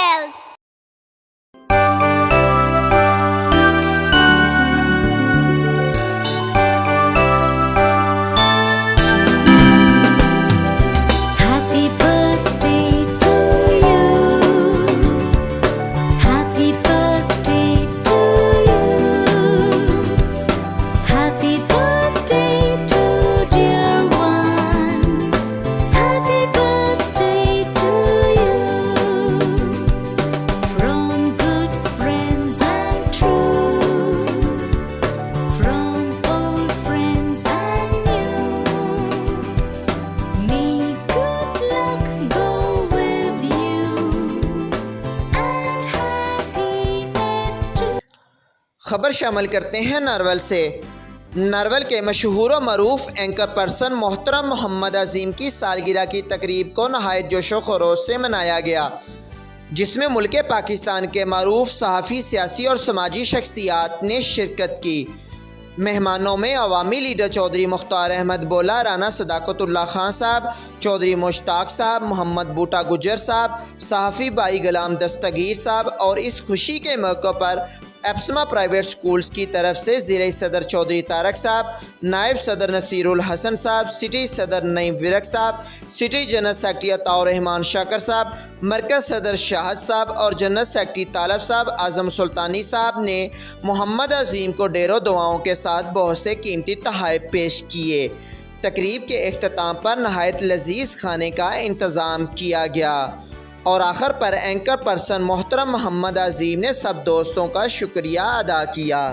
else. Happy birthday to you. Happy birthday to you. Happy birthday to dear one. Happy birthday to you. From good friends and true. From old friends and new. May good luck go with you and happiness too. خبر شامل کرتے ہیں نارول سے۔ نارول کے مشہور و معروف anchor person محترم محمد عظیم کی سالگرہ کی تقریب کو نہایت جوش و خروش سے منایا گیا، جس میں ملک پاکستان کے معروف صحافی، سیاسی اور سماجی شخصیات نے شرکت کی۔ مہمانوں میں عوامی لیڈر چودھری مختار احمد بولا، رانا صداقت اللہ خان صاحب، چودھری مشتاق صاحب، محمد بوٹا گجر صاحب، صحافی بھائی غلام دستگیر صاحب، اور اس خوشی کے موقع پر ایپسما پرائیویٹ سکولز کی طرف سے زیر صدر چودھری طارق صاحب، نائب صدر نصیر الحسن صاحب، سٹی صدر نعیم ورک صاحب، سٹی جنرل سیکرٹری عطاء الرحمان شاکر صاحب، مرکز صدر شاہد صاحب اور جنرل سیکرٹری طالب صاحب اعظم سلطانی صاحب نے محمد عظیم کو ڈھیر و دعاؤں کے ساتھ بہت سے قیمتی تحائف پیش کیے۔ تقریب کے اختتام پر نہایت لذیذ کھانے کا انتظام کیا گیا اور آخر پر اینکر پرسن محترم محمد عظیم نے سب دوستوں کا شکریہ ادا کیا۔